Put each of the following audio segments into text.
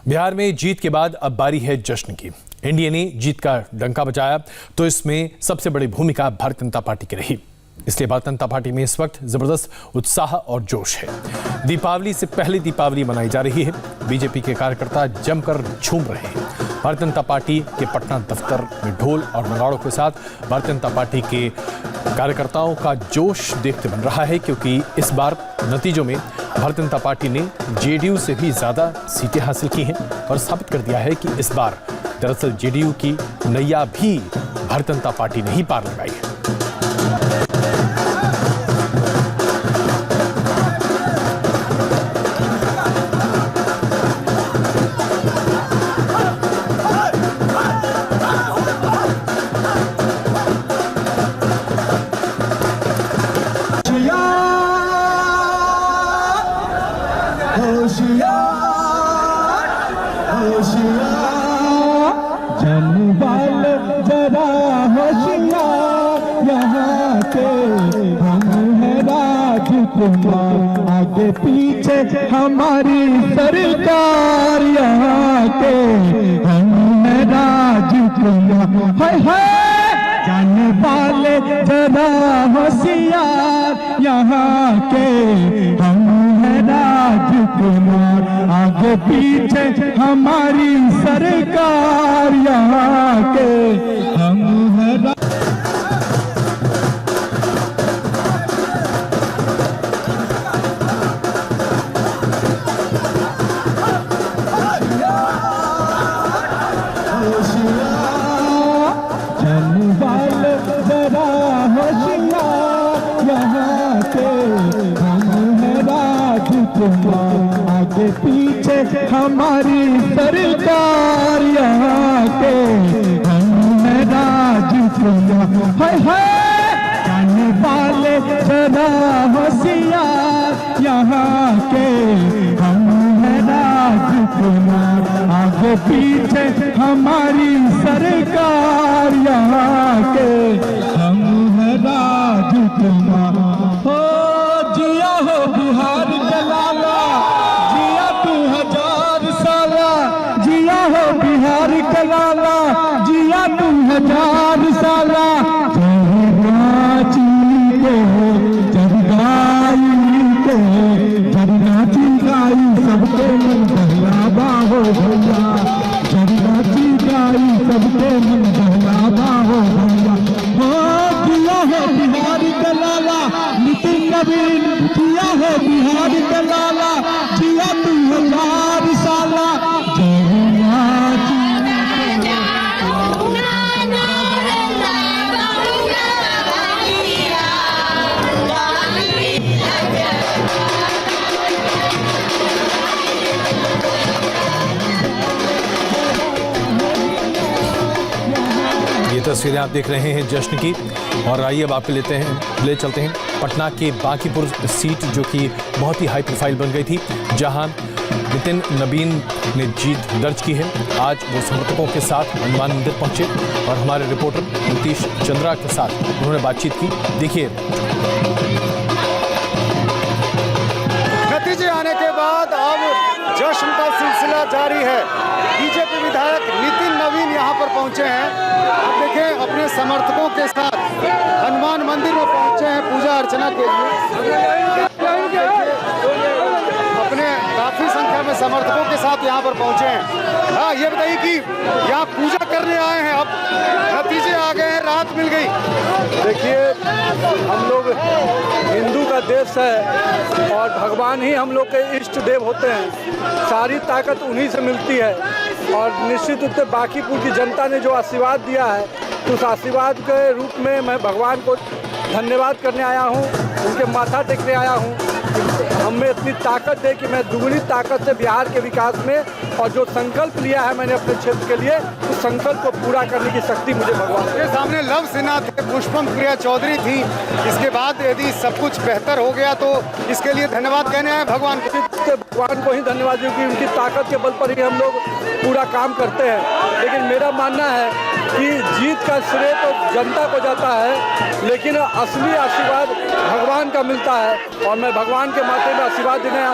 बिहार में जीत के बाद अब बारी है जश्न की। एनडीए ने जीत का डंका बजाया तो इसमें सबसे बड़ी भूमिका भारतीय जनता पार्टी की रही। इसलिए भारतीय जनता पार्टी में इस वक्त जबरदस्त उत्साह और जोश है। दीपावली से पहले दीपावली मनाई जा रही है। बीजेपी के कार्यकर्ता जमकर झूम रहे हैं। भारतीय जनता पार्टी के पटना दफ्तर में ढोल और नगाड़ों के साथ भारतीय जनता पार्टी के कार्यकर्ताओं का जोश देखते बन रहा है, क्योंकि इस बार नतीजों में भारतीय जनता पार्टी ने जेडीयू से भी ज्यादा सीटें हासिल की हैं और साबित कर दिया है कि इस बार दरअसल जेडीयू की नैया भी भारतीय जनता पार्टी ने ही पार लगाई है। जनबाल जरा होशियार, यहाँ के हम हैं राजकुमार, आगे पीछे हमारी सरकार, यहाँ के हम हैं राजकुमार। हाय हाय जनबाल जरा होशियार, यहाँ के हम हैं राजकुमार, आगे पीछे हमारी सरकार, यहाँ के हम हैं। जनबाल जरा होशियार, यहाँ के हम हैं राजकुमार, आगे पीछे हमारी सरकार, यहाँ के हम हैं राजकुमार। हाय हाय जनबाल जरा होशियार, यहाँ के हम हैं राजकुमार, आगे पीछे हमारी सरकार, यहाँ के हम हैं राजकुमार। हो जिया हो बिहार के लाला, जिया 2000 साला, जिया हो बिहार के लाला, जिया 2000 साला। सबके मन बहलावा हो भैया, जगन्नाथी गाई सबके मन बहलावा हो भैया। हो जिया हो बिहार के लाला, नितिन नवीन जिया हो बिहार के लाला, जिया 2000 साला। तस्वीरें आप देख रहे हैं जश्न की। और आइए अब आपको ले चलते हैं पटना के बांकीपुर सीट, जो कि बहुत ही हाई प्रोफाइल बन गई थी, जहां नितिन नवीन ने जीत दर्ज की है। आज वो समर्थकों के साथ हनुमान मंदिर पहुंचे और हमारे रिपोर्टर नीतीश चंद्रा के साथ उन्होंने बातचीत की। देखिए, नतीजे आने के बाद अब जश्न का सिलसिला जारी है। बीजेपी विधायक नितिन नवीन यहाँ पर पहुंचे हैं। आप देखें, अपने समर्थकों के साथ हनुमान मंदिर में पहुंचे हैं पूजा अर्चना के लिए। अपने काफी संख्या में समर्थकों के साथ यहाँ पर पहुंचे हैं। हाँ, ये बताइए कि यहाँ पूजा करने आए हैं, अब नतीजे आ गए हैं, राहत मिल गई। देखिए, हम लोग हिंदू का देश है और भगवान ही हम लोग के इष्ट देव होते हैं। सारी ताकत उन्हीं से मिलती है और निश्चित रूप से बांकीपुर की जनता ने जो आशीर्वाद दिया है, उस आशीर्वाद के रूप में मैं भगवान को धन्यवाद करने आया हूँ, उनके माथा टेकने आया हूँ। हमें इतनी ताकत दे कि मैं दुगनी ताकत से बिहार के विकास में और जो संकल्प लिया है मैंने अपने क्षेत्र के लिए, उस संकल्प को पूरा करने की शक्ति मुझे भगवान। के सामने लव सिन्हा थे, पुष्पम प्रिया चौधरी थी। इसके बाद यदि सब कुछ बेहतर हो गया तो इसके लिए धन्यवाद कहने आए भगवान को। भगवान को ही धन्यवाद, क्योंकि उनकी ताकत के बल पर ही हम लोग पूरा काम करते हैं। लेकिन मेरा मानना है कि जीत का श्रेय तो जनता को जाता है, लेकिन असली आशीर्वाद भगवान का मिलता है। और मैं भगवान के माथे में आशीर्वाद देने,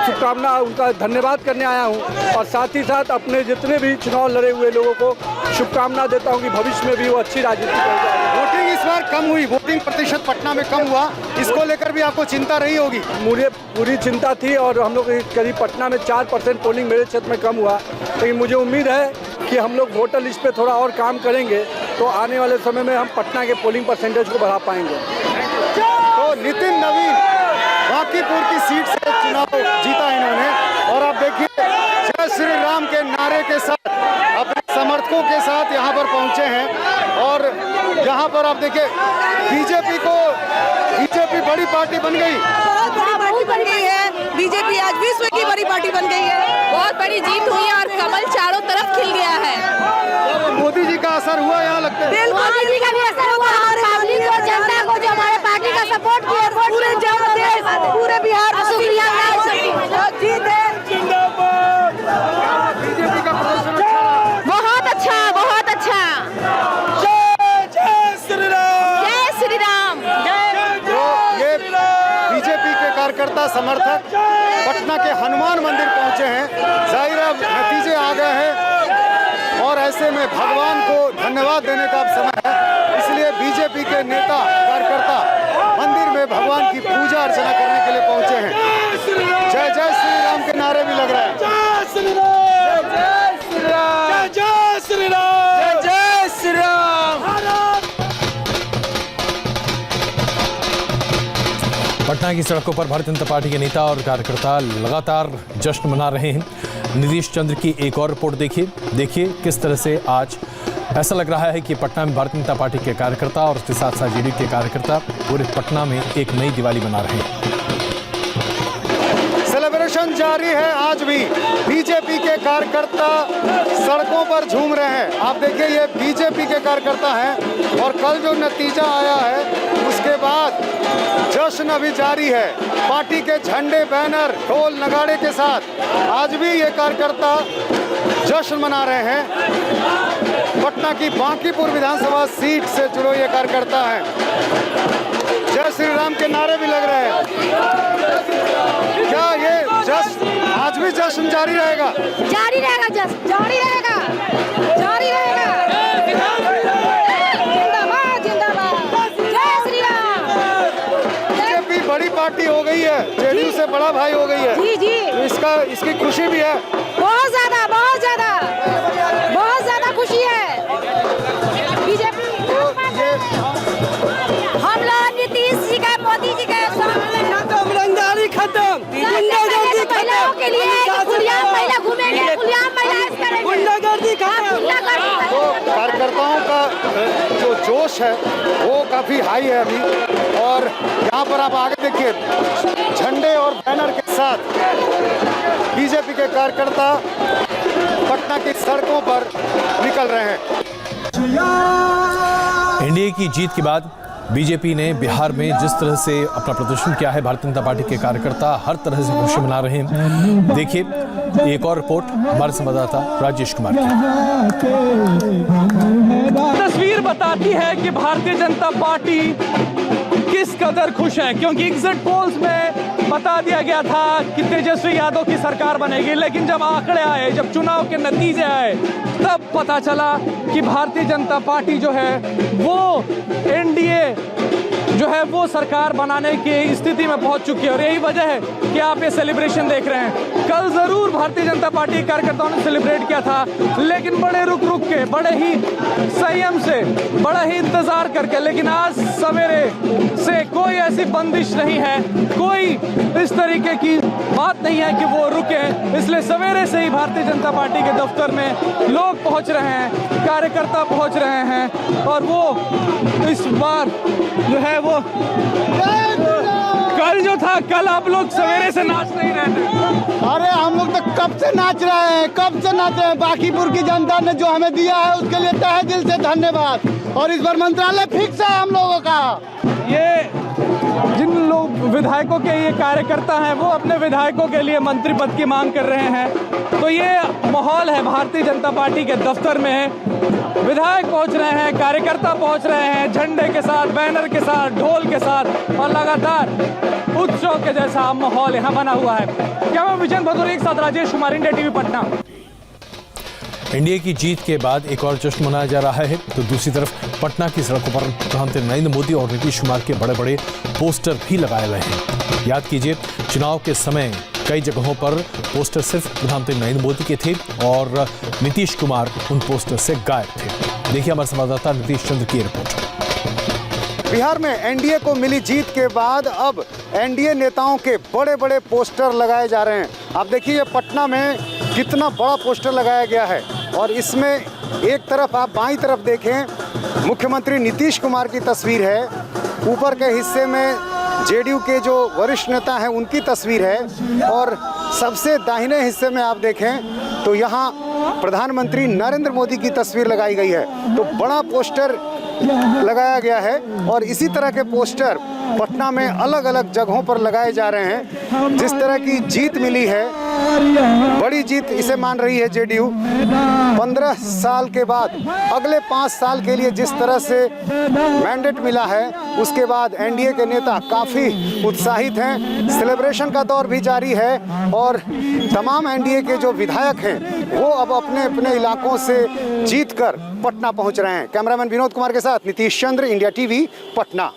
शुभकामना, उनका धन्यवाद करने आया हूँ। और साथ ही साथ अपने जितने भी चुनाव लड़े हुए लोगों को शुभकामना देता हूँ कि भविष्य में भी वो अच्छी राजनीति करेंगे। वोटिंग इस बार कम हुई, वोटिंग प्रतिशत पटना में कम हुआ, इसको लेकर भी आपको चिंता रही होगी? मुझे पूरी चिंता थी और हम लोग करीब पटना में 4% पोलिंग मेरे क्षेत्र में कम हुआ, लेकिन मुझे उम्मीद है कि हम लोग वोटर लिस्ट पे थोड़ा और काम करेंगे तो आने वाले समय में हम पटना के पोलिंग परसेंटेज को बढ़ा पाएंगे। तो नितिन नवीन बांकीपुर की सीट से चुनाव जीता इन्होंने, और आप देखिए जय श्री राम के नारे के साथ अपने समर्थकों के साथ यहाँ पर पहुँचे हैं। और यहाँ पर आप देखिए बीजेपी बड़ी पार्टी बन गई, बहुत बड़ी पार्टी बन गई है। बीजेपी आज विश्व की बड़ी पार्टी बन गई है। बहुत बड़ी जीत हुई है और कमल चारों तरफ खिल गया है। मोदी जी का असर हुआ यहाँ लगता है? बिल्कुल मोदी जी का भी असर हुआ। हमारे पब्लिक को, जनता को जो हमारे पार्टी का सपोर्ट किया, पूरे देश, पूरे बिहार शुक्रिया जीत है। बीजेपी का प्रदर्शन अच्छा रहा। बहुत अच्छा, बहुत अच्छा। जय श्री राम। तो ये बीजेपी के कार्यकर्ता समर्थक पटना के हनुमान मंदिर पहुंचे हैं। जाहिर है नतीजे आ गए हैं और ऐसे में भगवान को धन्यवाद देने का अब समय है, इसलिए बीजेपी के नेता कार्यकर्ता मंदिर में भगवान की पूजा अर्चना करने के लिए पहुंचे हैं। जय जय श्री राम के नारे भी लग रहे हैं। जय श्री राम, जय श्री राम, जय श्री राम, जय श्री राम। पटना की सड़कों पर भारतीय जनता पार्टी के नेता और कार्यकर्ता लगातार जश्न मना रहे हैं। नीतीश चंद्र की एक और रिपोर्ट देखिए किस तरह से आज ऐसा लग रहा है कि पटना में भारतीय जनता पार्टी के कार्यकर्ता और उसके साथ साथ जेडीयू के कार्यकर्ता पूरे पटना में एक नई दिवाली मना रहे हैं। सेलिब्रेशन जारी है, आज भी बीजेपी के कार्यकर्ता सड़कों पर झूम रहे हैं। आप देखिए ये बीजेपी के कार्यकर्ता हैं और कल जो नतीजा आया है उसके बाद जश्न अभी जारी है। पार्टी के झंडे, बैनर, ढोल नगाड़े के साथ आज भी ये कार्यकर्ता जश्न मना रहे हैं। पटना की बांकीपुर विधानसभा सीट से जुड़े ये कार्यकर्ता हैं। जय श्री राम के नारे भी लग रहे हैं। क्या ये जश्न आज भी जश्न जारी रहेगा? जारी रहेगा, जश्न जारी रहेगा, जारी रहेगा। जिंदाबाद, जिंदाबाद, जय श्री राम। बीजेपी बड़ी पार्टी हो गई है, जेडीयू से बड़ा भाई हो गई है। जी जी, तो इसकी खुशी भी है। बहुत ज्यादा, बहुत ज्यादा, बहुत ज्यादा खुशी है। बीजेपी हम लोग नीतीश जी का, मोदी जी का रंगदारी खत्म, गुंडागर्दी महिलाओं के लिए खुलेआम महिला घूमेंगे, खुलेआम महिला करेंगे, गुंडागर्दी खत्म। तो कार्यकर्ताओं का जो जोश है वो काफी हाई है अभी। और यहाँ पर आप आगे देखिए झंडे और बैनर के साथ बीजेपी के कार्यकर्ता पटना की सड़कों पर निकल रहे हैं। एनडीए की जीत के बाद बीजेपी ने बिहार में जिस तरह से अपना प्रदर्शन किया है, भारतीय जनता पार्टी के कार्यकर्ता हर तरह से खुशी मना रहे हैं। देखिए एक और रिपोर्ट हमारे संवाददाता राजेश कुमार की। तस्वीर बताती है कि भारतीय जनता पार्टी किस कदर खुश है, क्योंकि एग्जिट पोल्स में बता दिया गया था कि तेजस्वी यादव की सरकार बनेगी, लेकिन जब आंकड़े आए, जब चुनाव के नतीजे आए, तब पता चला कि भारतीय जनता पार्टी जो है वो एनडीए जो है वो सरकार बनाने की स्थिति में पहुंच चुकी है। और यही वजह है कि आप ये सेलिब्रेशन देख रहे हैं। कल जरूर भारतीय जनता पार्टी के कार्यकर्ताओं ने सेलिब्रेट किया था, लेकिन बड़े रुक के, बड़े ही संयम से, बड़ा ही इंतजार करके, लेकिन आज सवेरे से कोई ऐसी बंदिश नहीं है, कोई इस तरीके की बात नहीं है कि वो रुके। इसलिए सवेरे से ही भारतीय जनता पार्टी के दफ्तर में लोग पहुंच रहे हैं, कार्यकर्ता पहुंच रहे हैं, और वो इस बार जो है वो कल जो था, कल आप लोग सवेरे से नाच नहीं रहे थे। अरे हम लोग तो कब से नाच रहे हैं, कब से नाच रहे हैं। बांकीपुर की जनता ने जो हमें दिया है उसके लिए तहे दिल से धन्यवाद। और इस बार मंत्रालय फिक्स है हम लोगों का। ये जिन लोग विधायकों के ये कार्यकर्ता हैं वो अपने विधायकों के लिए मंत्री पद की मांग कर रहे हैं। तो ये माहौल है भारतीय जनता पार्टी के दफ्तर में। विधायक पहुंच रहे हैं, कार्यकर्ता पहुंच रहे हैं झंडे के साथ, बैनर के साथ, ढोल के साथ, और लगातार उत्सव के जैसा माहौल यहाँ बना हुआ है। क्या मैं विजन भदौरिया के साथ Rajesh Kumar, India TV Patna. India की जीत के बाद एक और जश्न मनाया जा रहा है, तो दूसरी तरफ पटना की सड़कों पर प्रधानमंत्री नरेंद्र मोदी और नीतीश कुमार के बड़े बड़े पोस्टर भी लगाए गए हैं। याद कीजिए, चुनाव के समय कई जगहों पर पोस्टर सिर्फ प्रधानमंत्री नरेंद्र मोदी के थे और नीतीश कुमार उन पोस्टर से गायब थे। देखिए हमारे संवाददाता नीतीश चंद्र की रिपोर्ट। बिहार में एनडीए को मिली जीत के बाद अब एनडीए नेताओं के बड़े बड़े पोस्टर लगाए जा रहे हैं। आप देखिए पटना में कितना बड़ा पोस्टर लगाया गया है, और इसमें एक तरफ आप बाईं तरफ देखें मुख्यमंत्री नीतीश कुमार की तस्वीर है, ऊपर के हिस्से में जेडीयू के जो वरिष्ठ नेता हैं उनकी तस्वीर है, और सबसे दाहिने हिस्से में आप देखें तो यहाँ प्रधानमंत्री नरेंद्र मोदी की तस्वीर लगाई गई है। तो बड़ा पोस्टर लगाया गया है, और इसी तरह के पोस्टर पटना में अलग अलग जगहों पर लगाए जा रहे हैं। जिस तरह की जीत मिली है, बड़ी जीत इसे मान रही है जेडीयू। 15 साल के बाद अगले 5 साल के लिए जिस तरह से मैंडेट मिला है, उसके बाद एनडीए के नेता काफ़ी उत्साहित हैं। सेलिब्रेशन का दौर भी जारी है, और तमाम एनडीए के जो विधायक हैं वो अब अपने अपने इलाकों से जीतकर पटना पहुंच रहे हैं। कैमरामैन विनोद कुमार के साथ नीतीश चंद्र, इंडिया टीवी, पटना।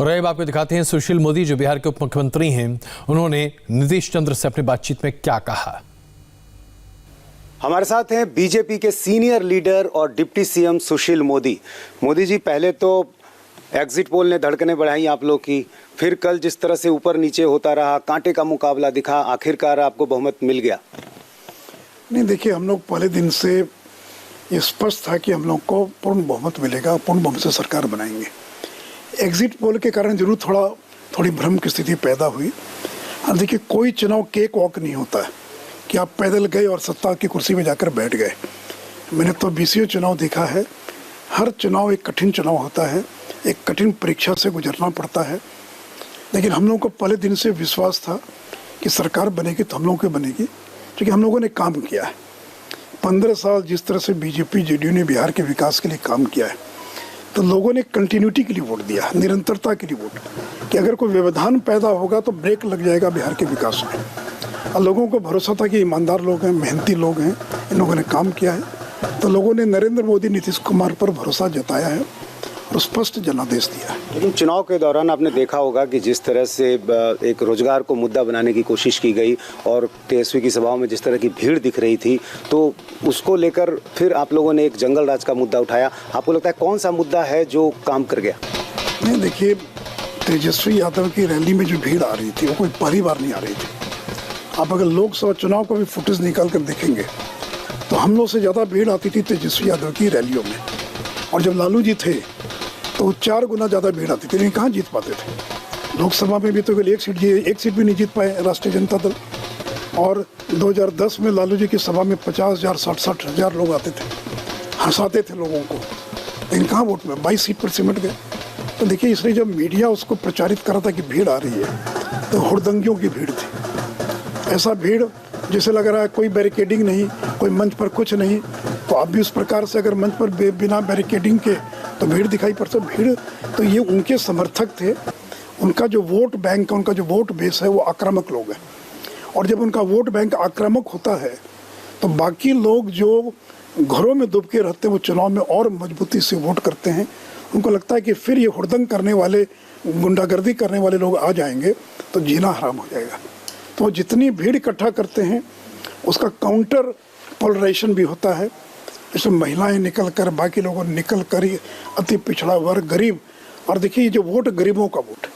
और अब आपको दिखाते हैं सुशील मोदी, जो बिहार के उप मुख्यमंत्री हैं, उन्होंने नीतीश चंद्र से अपनी बातचीत में क्या कहा। हमारे साथ हैं बीजेपी के सीनियर लीडर और डिप्टी सीएम सुशील मोदी। मोदी जी, पहले तो एग्जिट पोल ने धड़कनें बढ़ाई आप लोग की, फिर कल जिस तरह से ऊपर नीचे होता रहा, कांटे का मुकाबला दिखा, आखिरकार आपको बहुमत मिल गया। नहीं, देखिए, हम लोग पहले दिन से ये स्पष्ट था कि हम लोग को पूर्ण बहुमत मिलेगा, पूर्ण बहुमत से सरकार बनाएंगे। एग्जिट पोल के कारण जरूर थोड़ी भ्रम की स्थिति पैदा हुई। अब देखिए, कोई चुनाव केक वॉक नहीं होता है कि आप पैदल गए और सत्ता की कुर्सी में जाकर बैठ गए। मैंने तो 20 चुनाव देखा है। हर चुनाव एक कठिन चुनाव होता है, एक कठिन परीक्षा से गुजरना पड़ता है। लेकिन हम लोगों को पहले दिन से विश्वास था कि सरकार बनेगी तो हम लोगों की बनेगी, क्योंकि हम लोगों ने काम किया है। 15 साल जिस तरह से बीजेपी जेडीयू ने बिहार के विकास के लिए काम किया है, तो लोगों ने कंटिन्यूटी के लिए वोट दिया, निरंतरता के लिए वोट, कि अगर कोई व्यवधान पैदा होगा तो ब्रेक लग जाएगा बिहार के विकास में। और लोगों को भरोसा था कि ईमानदार लोग हैं, मेहनती लोग हैं, इन लोगों ने काम किया है। तो लोगों ने नरेंद्र मोदी, नीतीश कुमार पर भरोसा जताया है और स्पष्ट जनादेश दिया है। लेकिन चुनाव के दौरान आपने देखा होगा कि जिस तरह से एक रोजगार को मुद्दा बनाने की कोशिश की गई, और तेजस्वी की सभाओं में जिस तरह की भीड़ दिख रही थी, तो उसको लेकर फिर आप लोगों ने एक जंगल राज का मुद्दा उठाया। आपको लगता है कौन सा मुद्दा है जो काम कर गया? नहीं, देखिए, तेजस्वी यादव की रैली में जो भीड़ आ रही थी वो कोई पहली बार नहीं आ रही थी। आप अगर लोकसभा चुनाव का भी फुटेज निकाल कर देखेंगे तो हम लोग से ज़्यादा भीड़ आती थी तेजस्वी यादव की रैलियों में, और जब लालू जी थे तो 4 गुना ज़्यादा भीड़ आती थी, लेकिन कहाँ जीत पाते थे। लोकसभा में भी तो केवल एक सीट भी नहीं जीत पाए राष्ट्रीय जनता दल। और 2010 में लालू जी की सभा में 50,000 60,000 लोग आते थे, हंसाते थे लोगों को, लेकिन कहाँ वोट में 22 सीट पर सिमट गए। तो देखिए, इसलिए जब मीडिया उसको प्रचारित कर रहा था कि भीड़ आ रही है, तो हुड़दंगियों की भीड़ थी। ऐसा भीड़ जैसे लग रहा है कोई बैरिकेडिंग नहीं, कोई मंच पर कुछ नहीं। तो अब भी उस प्रकार से अगर मंच पर बिना बैरिकेडिंग के तो भीड़ दिखाई पड़ता। भीड़ तो ये उनके समर्थक थे, उनका जो वोट बैंक है, उनका जो वोट बेस है, वो आक्रामक लोग हैं। और जब उनका वोट बैंक आक्रामक होता है तो बाकी लोग जो घरों में दुब के रहते हैं वो चुनाव में और मजबूती से वोट करते हैं। उनको लगता है कि फिर ये हुड़दंग करने वाले, गुंडागर्दी करने वाले लोग आ जाएंगे तो जीना हराम हो जाएगा। तो जितनी भीड़ इकट्ठा करते हैं उसका काउंटर पोलराइजेशन भी होता है। जैसे महिलाएं निकल कर, बाकी लोगों ने निकल कर, अति पिछड़ा वर्ग, गरीब। और देखिए, जो वोट गरीबों का वोट,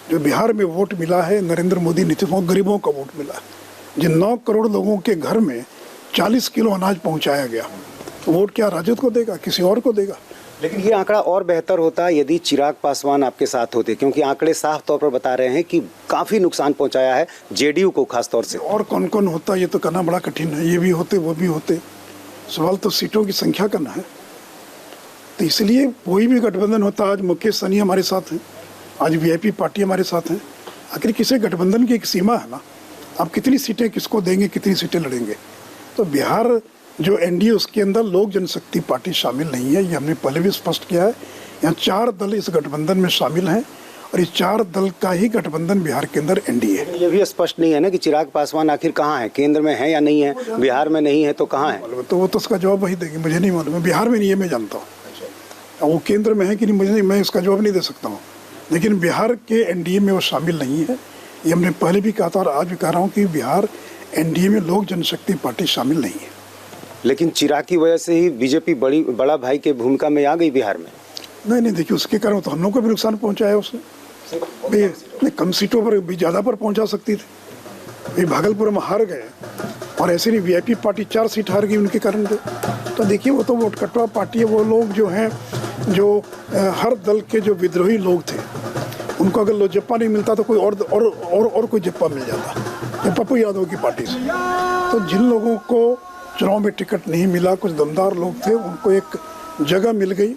जो बिहार में वोट मिला है नरेंद्र मोदी, नीतीश कुमार, गरीबों का वोट मिला है। जिन 9 करोड़ लोगों के घर में 40 किलो अनाज पहुंचाया गया, वोट क्या राजद को देगा, किसी और को देगा? लेकिन ये आंकड़ा और बेहतर होता यदि चिराग पासवान आपके साथ होते, क्योंकि आंकड़े साफ तौर पर बता रहे हैं कि काफी नुकसान पहुंचाया है जेडीयू को खास तौर से। और कौन कौन होता ये तो कहना बड़ा कठिन है। ये भी होते, वो भी होते। सवाल तो सीटों की संख्या करना है। तो इसलिए कोई भी गठबंधन होता, आज मुकेश सहनी हमारे साथ हैं, आज वीआईपी पार्टी हमारे साथ हैं। आखिर किसी गठबंधन की एक सीमा है ना, आप कितनी सीटें किसको देंगे, कितनी सीटें लड़ेंगे। तो बिहार जो एनडीए उसके अंदर लोक जनशक्ति पार्टी शामिल नहीं है, ये हमने पहले भी स्पष्ट किया है। यहाँ 4 दल इस गठबंधन में शामिल हैं और इस 4 दल का ही गठबंधन बिहार के अंदर एनडीए है। ये भी स्पष्ट नहीं है ना कि चिराग पासवान आखिर कहाँ है, केंद्र में है या नहीं है, बिहार में नहीं है तो कहाँ है? तो वो तो उसका जवाब वही देंगे, मुझे नहीं मालूम। बिहार में नहीं है, मैं जानता हूँ। वो केंद्र में है कि नहीं मुझे नहीं, मैं इसका जवाब नहीं दे सकता हूँ। लेकिन बिहार के एनडीए में वो शामिल नहीं है, ये हमने पहले भी कहा था और आज भी कह रहा हूँ कि बिहार एनडीए में लोक जनशक्ति पार्टी शामिल नहीं है। लेकिन चिराग की वजह से ही बीजेपी बड़ा भाई के भूमिका में आ गई बिहार में। नहीं, देखिए उसके कारण तो हम लोग को भी नुकसान पहुँचा है उसने। भाई कम सीटों पर भी ज़्यादा पर पहुँचा सकती थी। भाई भागलपुर में हार गए और ऐसे नहीं वीआईपी पार्टी 4 सीट हार गई उनके कारण से। तो देखिए वो तो वोट कटवा पार्टी है। वो लोग जो हैं, जो हर दल के जो विद्रोही लोग थे, उनको अगर लोजप्पा नहीं मिलता तो कोई और कोई जप्पा मिल जाता, या पप्पू यादव की पार्टी से। तो जिन लोगों को चुनाव में टिकट नहीं मिला, कुछ दमदार लोग थे, उनको एक जगह मिल गई,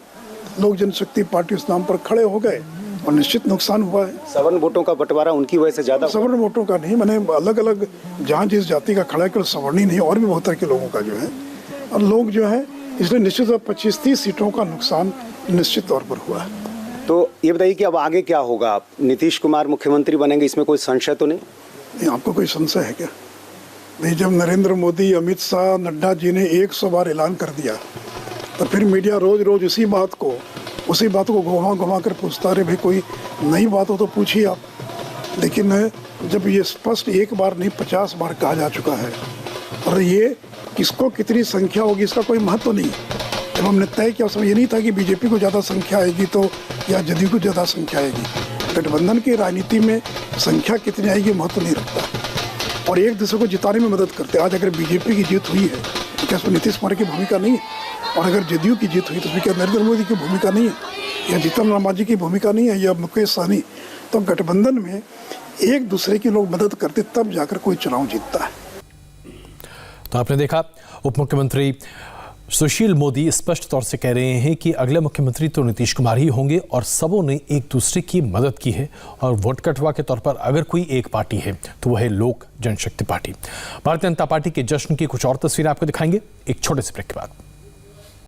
लोक जनशक्ति पार्टी उस नाम पर खड़े हो गए और निश्चित नुकसान हुआ है। सवर्ण वोटों का बंटवारा उनकी वजह से ज्यादा। सवर्ण वोटों का नहीं, मैंने अलग अलग जहाँ जिस जाति का खड़ा है, केवल सवर्ण ही नहीं और भी बहुत तरह के लोगों का जो है, और लोग जो है, इसलिए निश्चित 25-30 सीटों का नुकसान निश्चित तौर पर हुआ है। तो ये बताइए कि अब आगे क्या होगा? आप नीतीश कुमार मुख्यमंत्री बनेंगे, इसमें कोई संशय तो नहीं? आपको कोई संशय है क्या? नहीं, जब नरेंद्र मोदी, अमित शाह, नड्डा जी ने 100 बार ऐलान कर दिया, तो फिर मीडिया रोज उसी बात को घुमा कर पूछता रहे। भाई कोई नई बात हो तो पूछिए आप। लेकिन जब ये स्पष्ट एक बार नहीं 50 बार कहा जा चुका है, और ये किसको कितनी संख्या होगी इसका कोई महत्व नहीं। जब हमने तय किया उसमें ये नहीं था कि बीजेपी को ज़्यादा संख्या आएगी तो या जदयू को ज़्यादा संख्या आएगी। गठबंधन की राजनीति में संख्या कितनी आएगी महत्व नहीं रखता, और एक दूसरे को जिताने में मदद करते। आज अगर बीजेपी की जीत हुई है तो क्या उसमें नीतीश कुमार की भूमिका नहीं है? और अगर जदयू की जीत हुई तो उसमें क्या नरेंद्र मोदी की भूमिका नहीं है, या जीतन राम मांझी की भूमिका नहीं है, या मुकेश सहनी? तो गठबंधन में एक दूसरे की लोग मदद करते, तब जाकर कोई चुनाव जीतता है। तो आपने देखा, उप मुख्यमंत्री सुशील मोदी स्पष्ट तौर से कह रहे हैं कि अगले मुख्यमंत्री तो नीतीश कुमार ही होंगे और सबों ने एक दूसरे की मदद की है, और वोट कटवा के तौर पर अगर कोई एक पार्टी है तो वह है लोक जनशक्ति पार्टी। भारतीय जनता पार्टी के जश्न की कुछ और तस्वीरें आपको दिखाएंगे एक छोटे से ब्रेक के बाद।